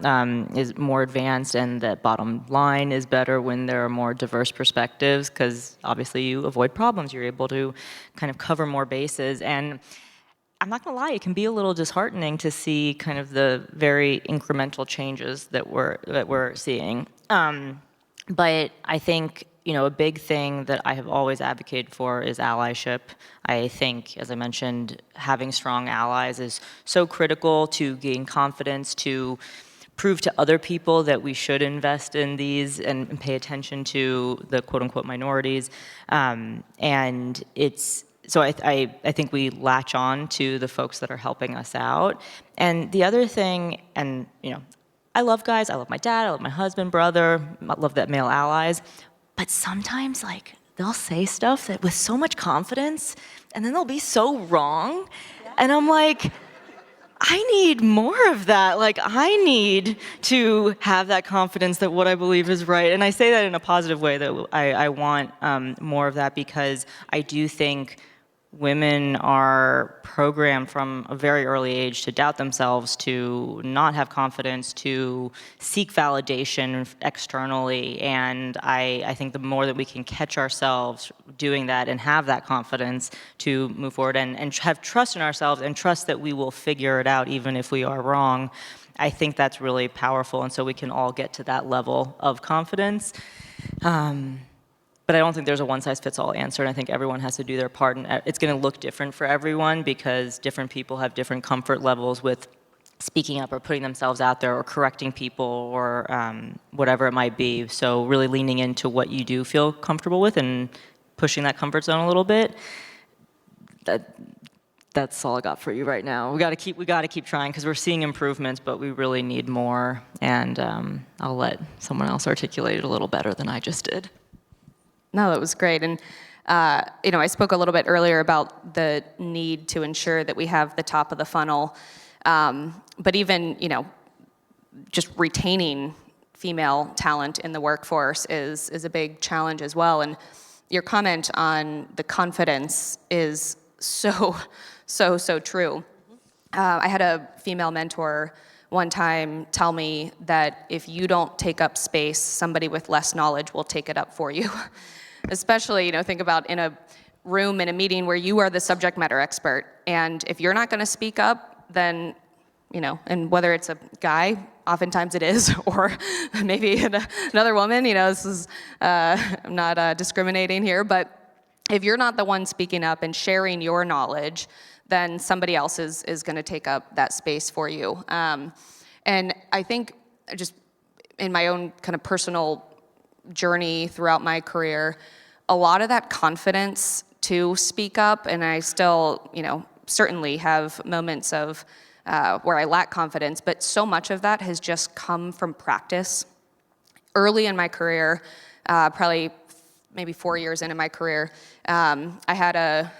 S12: advanced, and that bottom line is better when there are more diverse perspectives, because obviously you avoid problems. You're able to kind of cover more bases. And I'm not going to lie, it can be a little disheartening to see kind of the very incremental changes that we're seeing. But I think a big thing that I have always advocated for is allyship. I think, as I mentioned, having strong allies is so critical to gain confidence, to prove to other people that we should invest in these and pay attention to the quote-unquote minorities. And so I think we latch on to the folks that are helping us out. And the other thing, I love guys, I love my dad, I love my husband, brother, I love that male allies. but sometimes like they'll say stuff that with so much confidence and then they'll be so wrong. And I'm like, I need more of that. Like, I need to have that confidence that what I believe is right. And I say that in a positive way, that I want more of that, because I do think women are programmed from a very early age to doubt themselves, to not have confidence, to seek validation externally. And I think the more that we can catch ourselves doing that and have that confidence to move forward and have trust in ourselves and trust that we will figure it out even if we are wrong, I think that's really powerful. And so we can all get to that level of confidence. But I don't think there's a one-size-fits-all answer, and I think everyone has to do their part, and it's going to look different for everyone because different people have different comfort levels with speaking up or putting themselves out there or correcting people or whatever it might be. So really leaning into what you do feel comfortable with and pushing that comfort zone a little bit. That's all I got for you right now. We got to keep trying because we're seeing improvements, but we really need more. And I'll let someone else articulate it a little better than I just did.
S11: No, that was great. And, I spoke a little bit earlier about the need to ensure that we have the top of the funnel. But even, just retaining female talent in the workforce is a big challenge as well. And your comment on the confidence is so true. I had a female mentor one time tell me that if you don't take up space, somebody with less knowledge will take it up for you. Especially, think about in a room, in a meeting where you are the subject matter expert. And if you're not going to speak up, then, and whether it's a guy, oftentimes it is, or maybe another woman, this is, I'm not discriminating here, but if you're not the one speaking up and sharing your knowledge, then somebody else is going to take up that space for you. And I think just in my own kind of personal journey throughout my career, a lot of that confidence to speak up, and I still, certainly have moments of where I lack confidence, but so much of that has just come from practice. Early in my career, probably maybe 4 years into my career, I had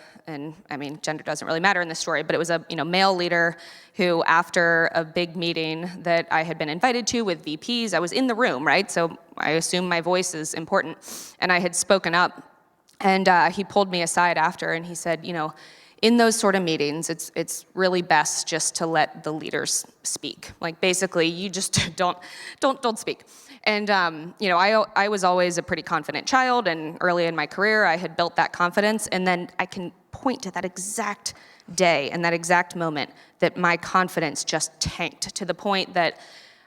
S11: gender doesn't really matter in this story, but it was a male leader who, after a big meeting that I had been invited to with VPs, I was in the room, right? So I assume my voice is important, and I had spoken up, and he pulled me aside after, and he said, in those sort of meetings, it's really best just to let the leaders speak. Like, basically, you just don't speak. And I was always a pretty confident child, and early in my career, I had built that confidence, and then I can point to that exact day and that exact moment that my confidence just tanked to the point that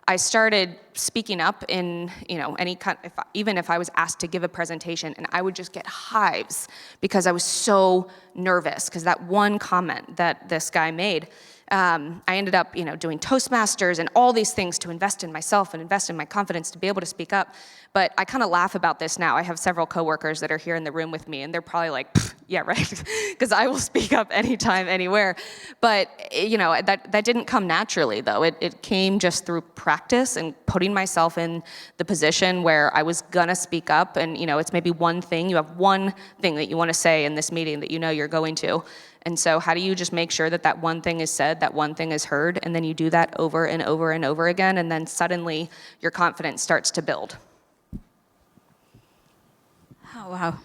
S11: I started speaking up in, any kind, even if I was asked to give a presentation, and I would just get hives because I was so nervous because that one comment that this guy made. I ended up, doing Toastmasters and all these things to invest in myself and invest in my confidence to be able to speak up. But I kind of laugh about this now. I have several coworkers that are here in the room with me, and they're probably like, yeah, right, because I will speak up anytime, anywhere. But, that didn't come naturally, though. It came just through practice and putting myself in the position where I was gonna speak up. And, it's maybe one thing. You have one thing that you want to say in this meeting that you're going to. And so how do you just make sure that that one thing is said, that one thing is heard, and then you do that over and over and over again, and then suddenly your confidence starts to build.
S10: Oh, wow.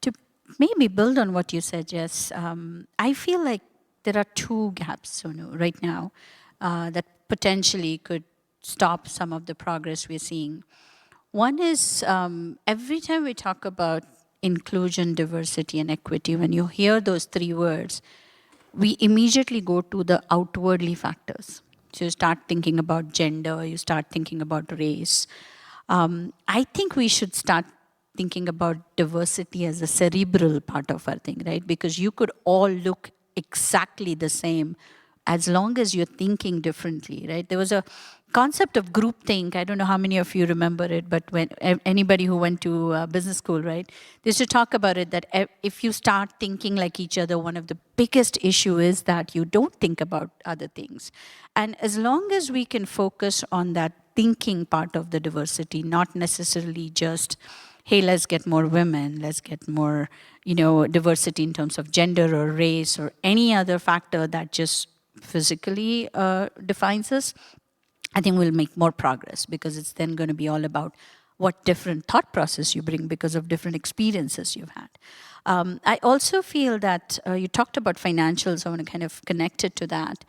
S10: To maybe build on what you said, Jess, I feel like there are two gaps, Sonu, right now that potentially could stop some of the progress we're seeing. One is every time we talk about inclusion, diversity, and equity, when you hear those three words, we immediately go to the outwardly factors. So you start thinking about gender, you start thinking about race. I think we should start thinking about diversity as a cerebral part of our thing, right? Because you could all look exactly the same as long as you're thinking differently, right? There was a concept of groupthink. I don't know how many of you remember it, but when anybody who went to business school, right? They used to talk about it that if you start thinking like each other, one of the biggest issue is that you don't think about other things. And as long as we can focus on that thinking part of the diversity, not necessarily just, hey, let's get more women, let's get more, diversity in terms of gender or race or any other factor that just physically defines us. I think we'll make more progress because it's then going to be all about what different thought process you bring because of different experiences you've had. I also feel that you talked about financials. I want to kind of connect it to that.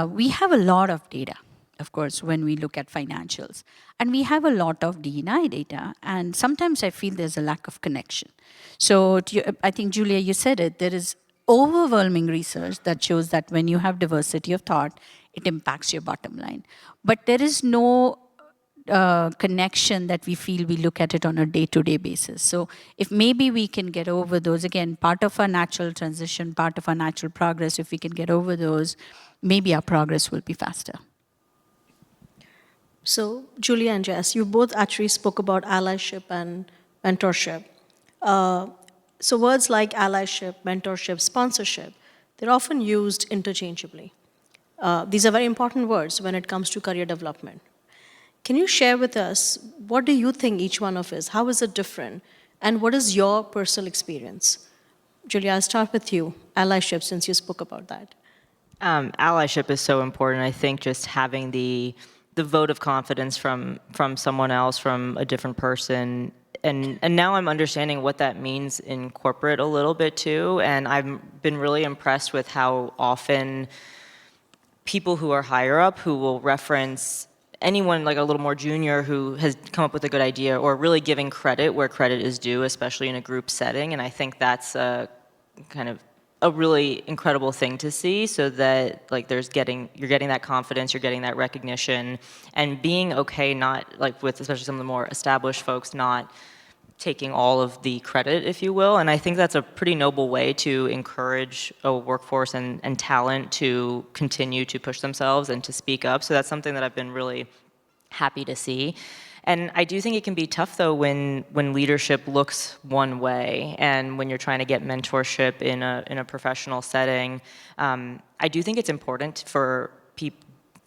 S10: We have a lot of data, of course, when we look at financials. And we have a lot of D&I data. And sometimes I feel there's a lack of connection. So I think, Julia, you said it. There is overwhelming research that shows that when you have diversity of thought, it impacts your bottom line. But there is no connection that we feel we look at it on a day-to-day basis. So if maybe we can get over those, again, part of our natural transition, part of our natural progress, if we can get over those, maybe our progress will be faster.
S9: So, Julia and Jess, you both actually spoke about allyship and mentorship. So words like allyship, mentorship, sponsorship, they're often used interchangeably. These are very important words when it comes to career development. Can you share with us, what do you think each one of us, how is it different, and what is your personal experience? Julia, I'll start with you, allyship, since you spoke about that.
S12: Allyship is so important. I think just having the vote of confidence from someone else, from a different person, and now I'm understanding what that means in corporate a little bit too, and I've been really impressed with how often people who are higher up who will reference anyone like a little more junior who has come up with a good idea, or really giving credit where credit is due, especially in a group setting. And I think that's a kind of a really incredible thing to see, so that like you're getting that confidence, you're getting that recognition, and being okay, not like with especially some of the more established folks not taking all of the credit, if you will. And I think that's a pretty noble way to encourage a workforce and talent to continue to push themselves and to speak up. So that's something that I've been really happy to see. And I do think it can be tough, though, when leadership looks one way, and when you're trying to get mentorship in a professional setting. I do think it's important for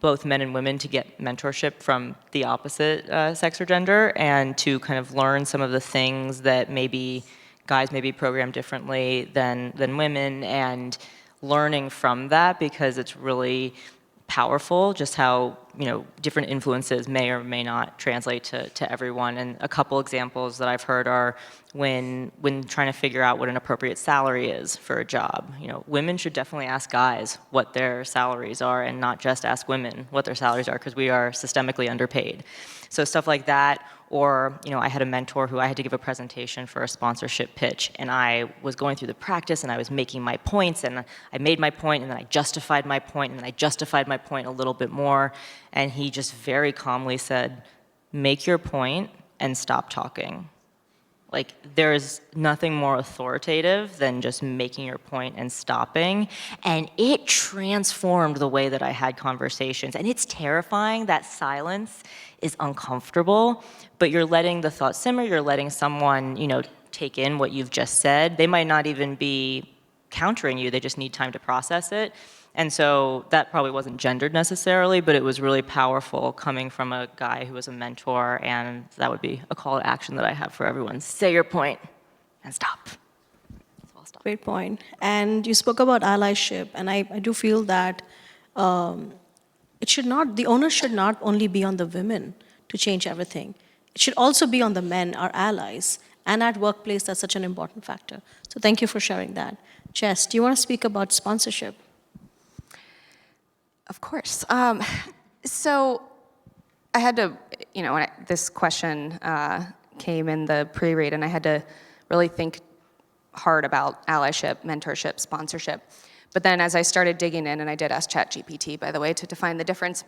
S12: both men and women to get mentorship from the opposite sex or gender, and to kind of learn some of the things that maybe guys may be programmed differently than women, and learning from that, because it's really powerful just how different influences may or may not translate to everyone. And a couple examples that I've heard are when trying to figure out what an appropriate salary is for a job. Women should definitely ask guys what their salaries are, and not just ask women what their salaries are, because we are systemically underpaid. So stuff like that. Or, I had a mentor who I had to give a presentation for a sponsorship pitch, and I was going through the practice and I was making my points, and I made my point, and then I justified my point, and then I justified my point a little bit more, and he just very calmly said, "Make your point and stop talking." Like, there is nothing more authoritative than just making your point and stopping. And it transformed the way that I had conversations. And it's terrifying. That silence is uncomfortable, but you're letting the thought simmer. You're letting someone, take in what you've just said. They might not even be countering you. They just need time to process it. And so that probably wasn't gendered necessarily, but it was really powerful coming from a guy who was a mentor, and that would be a call to action that I have for everyone. Say your point and stop. So I'll stop.
S9: Great point. And you spoke about allyship, and I do feel that the onus should not only be on the women to change everything. It should also be on the men, our allies, and at workplace, that's such an important factor. So thank you for sharing that. Jess, do you want to speak about sponsorship?
S11: Of course. So I had to, when this question came in the pre-read, and I had to really think hard about allyship, mentorship, sponsorship. But then as I started digging in, and I did ask ChatGPT, by the way, to define the difference,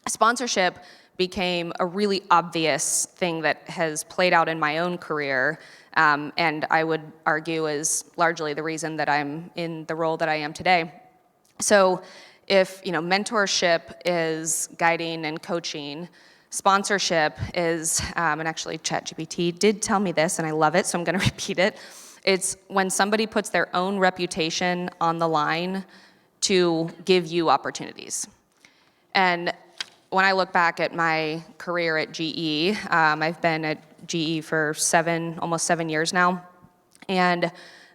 S11: sponsorship became a really obvious thing that has played out in my own career, and I would argue is largely the reason that I'm in the role that I am today. So if mentorship is guiding and coaching, sponsorship is, and actually ChatGPT did tell me this, and I love it, so I'm going to repeat it. It's when somebody puts their own reputation on the line to give you opportunities. And when I look back at my career at GE, I've been at GE for almost 7 years now, and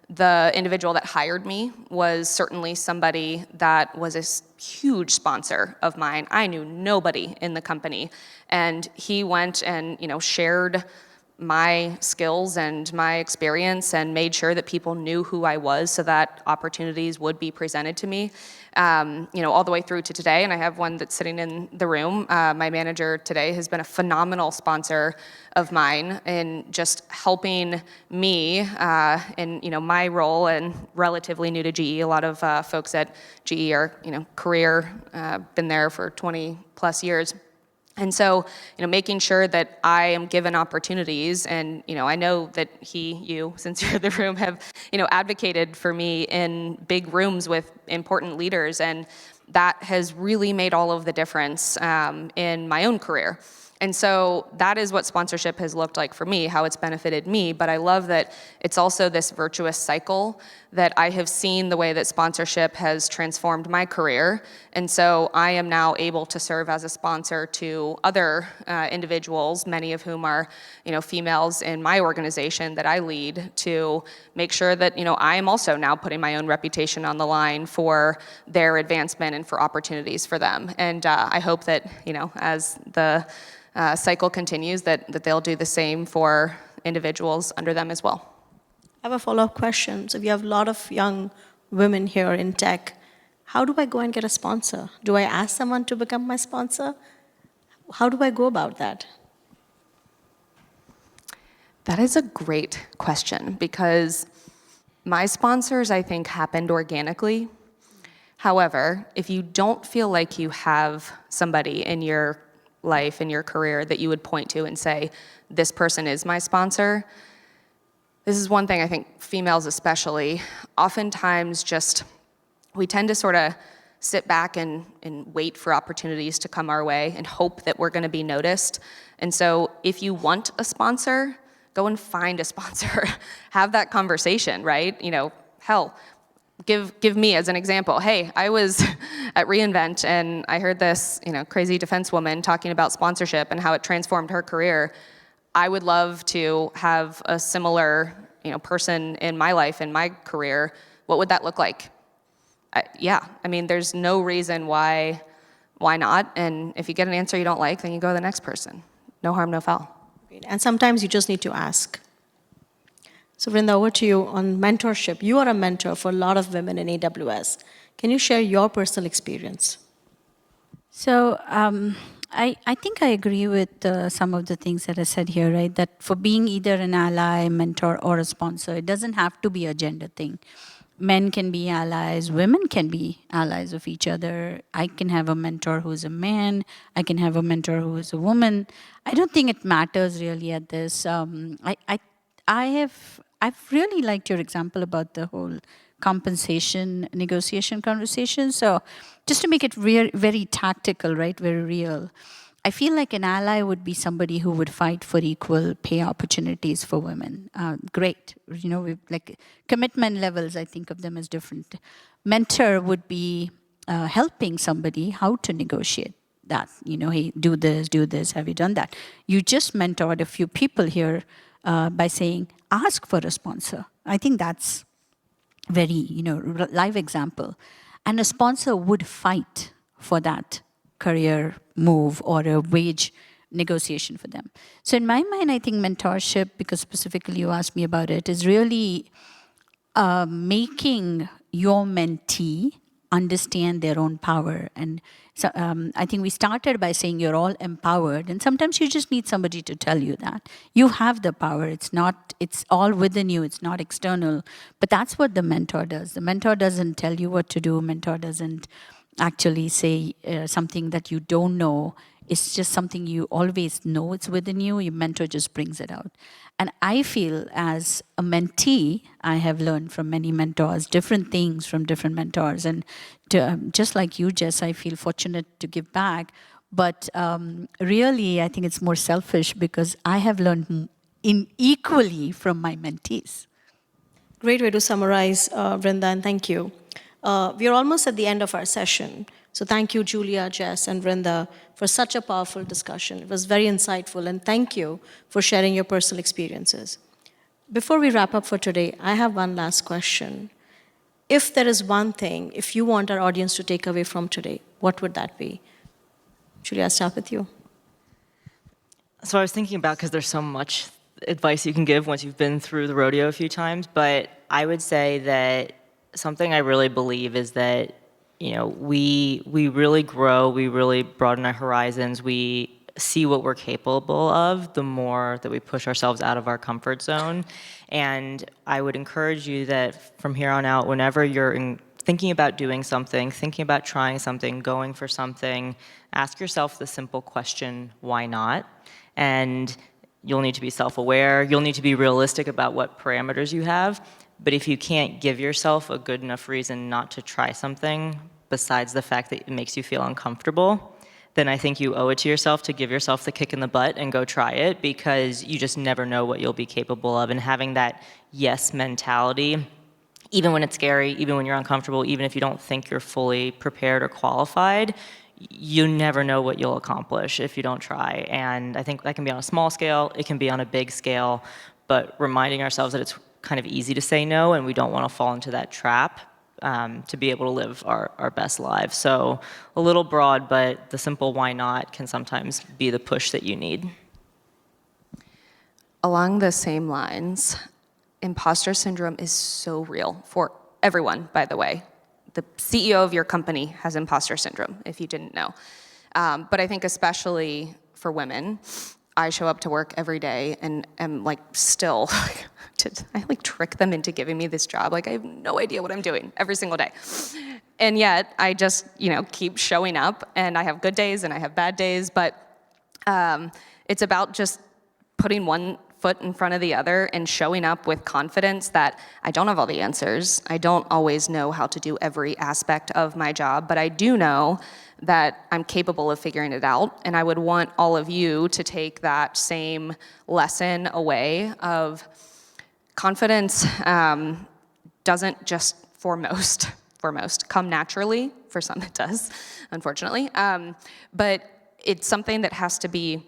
S11: the individual that hired me was certainly somebody that was a huge sponsor of mine. I knew nobody in the company, and he went and shared my skills and my experience and made sure that people knew who I was so that opportunities would be presented to me, all the way through to today. And I have one that's sitting in the room. My manager today has been a phenomenal sponsor of mine in just helping me in my role, and relatively new to GE. A lot of folks at GE are career, been there for 20 plus years. And so, making sure that I am given opportunities, and, I know that you, since you're in the room, have, advocated for me in big rooms with important leaders, and that has really made all of the difference in my own career. And so that is what sponsorship has looked like for me, how it's benefited me. But I love that it's also this virtuous cycle that I have seen the way that sponsorship has transformed my career. And so I am now able to serve as a sponsor to other individuals, many of whom are, females in my organization that I lead, to make sure that, I am also now putting my own reputation on the line for their advancement and for opportunities for them. And I hope that, as the cycle continues, that they'll do the same for individuals under them as well.
S9: I have a follow-up question. So we have a lot of young women here in tech. How do I go and get a sponsor? Do I ask someone to become my sponsor? How do I go about that?
S11: That is a great question, because my sponsors, I think, happened organically. However, if you don't feel like you have somebody in your life, in your career, that you would point to and say, this person is my sponsor, this is one thing I think females especially, oftentimes we tend to sort of sit back and wait for opportunities to come our way and hope that we're going to be noticed. And so if you want a sponsor, go and find a sponsor. Have that conversation, right? Hell, give me as an example. Hey, I was at reInvent and I heard this, crazy defense woman talking about sponsorship and how it transformed her career. I would love to have a similar, person in my life, in my career. What would that look like? There's no reason why not. And if you get an answer you don't like, then you go to the next person. No harm, no foul.
S9: And sometimes you just need to ask. So Vrinda, over to you on mentorship. You are a mentor for a lot of women in AWS. Can you share your personal experience?
S10: So I think I agree with some of the things that I said here, right? That for being either an ally, mentor, or a sponsor, it doesn't have to be a gender thing. Men can be allies, women can be allies of each other. I can have a mentor who's a man, I can have a mentor who is a woman. I don't think it matters really at this. I've really liked your example about the whole compensation negotiation conversation. So just to make it very tactical, right, very real, I feel like an ally would be somebody who would fight for equal pay opportunities for women. Great, like commitment levels, I think of them as different. Mentor would be helping somebody how to negotiate that. Hey, do this, have you done that? You just mentored a few people here by saying, ask for a sponsor. I think that's very, live example. And a sponsor would fight for that career move or a wage negotiation for them. So in my mind, I think mentorship, because specifically you asked me about it, is really making your mentee understand their own power. And so, I think we started by saying you're all empowered, and sometimes you just need somebody to tell you that. You have the power, it's all within you, it's not external. But that's what the mentor does. The mentor doesn't tell you what to do, mentor doesn't actually say something that you don't know. It's just something you always know it's within you. Your mentor just brings it out. And I feel as a mentee, I have learned from many mentors, different things from different mentors. And just like you, Jess, I feel fortunate to give back. But really, I think it's more selfish because I have learned equally from my mentees.
S9: Great way to summarize, Vrinda, and thank you. We are almost at the end of our session. So thank you, Julia, Jess, and Vrinda, for such a powerful discussion. It was very insightful, and thank you for sharing your personal experiences. Before we wrap up for today, I have one last question. If there is one thing, if you want our audience to take away from today, what would that be? Julia, I'll start with you.
S12: So I was thinking about, because there's so much advice you can give once you've been through the rodeo a few times, but I would say that something I really believe is that, you know, we really grow, we really broaden our horizons, we see what we're capable of the more that we push ourselves out of our comfort zone. And I would encourage you that from here on out, whenever you're thinking about doing something, thinking about trying something, going for something, ask yourself the simple question, why not? And you'll need to be self-aware, you'll need to be realistic about what parameters you have, but if you can't give yourself a good enough reason not to try something, besides the fact that it makes you feel uncomfortable, then I think you owe it to yourself to give yourself the kick in the butt and go try it, because you just never know what you'll be capable of. And having that yes mentality, even when it's scary, even when you're uncomfortable, even if you don't think you're fully prepared or qualified, you never know what you'll accomplish if you don't try. And I think that can be on a small scale, it can be on a big scale, but reminding ourselves that it's kind of easy to say no, and we don't want to fall into that trap to be able to live our best lives. So a little broad, but the simple why not can sometimes be the push that you need.
S11: Along the same lines, imposter syndrome is so real for everyone, by the way. The CEO of your company has imposter syndrome, if you didn't know. But I think especially for women, I show up to work every day and am like still, I like trick them into giving me this job. Like I have no idea what I'm doing every single day. And yet I just, keep showing up, and I have good days and I have bad days, but it's about just putting one foot in front of the other and showing up with confidence that I don't have all the answers. I don't always know how to do every aspect of my job, but I do know that I'm capable of figuring it out. And I would want all of you to take that same lesson away of confidence doesn't just foremost come naturally. For some it does, unfortunately. But it's something that has to be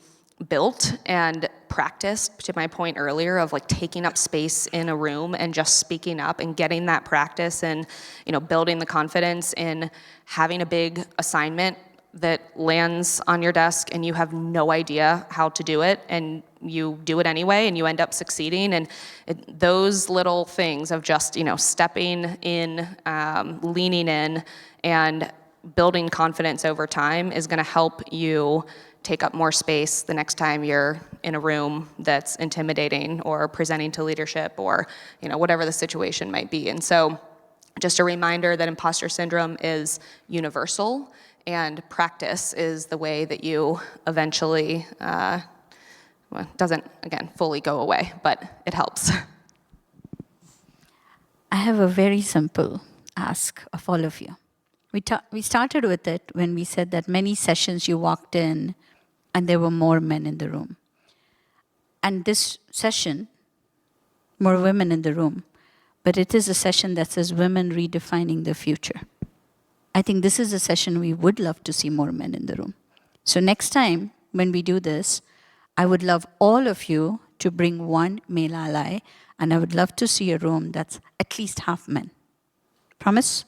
S11: built and practiced, to my point earlier of like taking up space in a room and just speaking up and getting that practice and building the confidence in having a big assignment that lands on your desk and you have no idea how to do it and you do it anyway and you end up succeeding. And those little things of just stepping in, leaning in, and building confidence over time is going to help you take up more space the next time you're in a room that's intimidating or presenting to leadership or whatever the situation might be. And so just a reminder that imposter syndrome is universal, and practice is the way that you eventually, doesn't, again, fully go away, but it helps.
S10: I have a very simple ask of all of you. We started with it when we said that many sessions you walked in and there were more men in the room. And this session, more women in the room, but it is a session that says women redefining the future. I think this is a session we would love to see more men in the room. So next time when we do this, I would love all of you to bring one male ally, and I would love to see a room that's at least half men. Promise?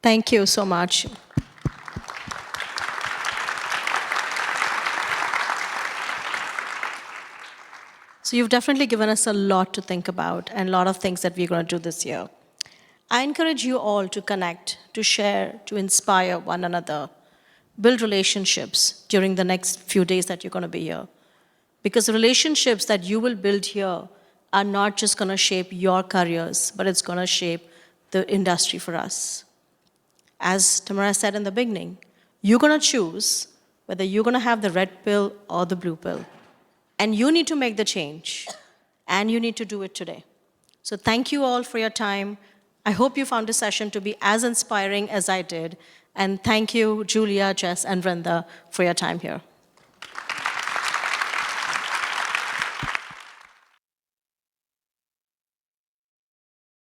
S9: Thank you so much. So you've definitely given us a lot to think about and a lot of things that we're going to do this year. I encourage you all to connect, to share, to inspire one another, build relationships during the next few days that you're going to be here. Because the relationships that you will build here are not just going to shape your careers, but it's going to shape the industry for us. As Tamara said in the beginning, you're going to choose whether you're going to have the red pill or the blue pill. And you need to make the change, and you need to do it today. So thank you all for your time. I hope you found this session to be as inspiring as I did. And thank you, Julia, Jess, and Vrinda, for your time here.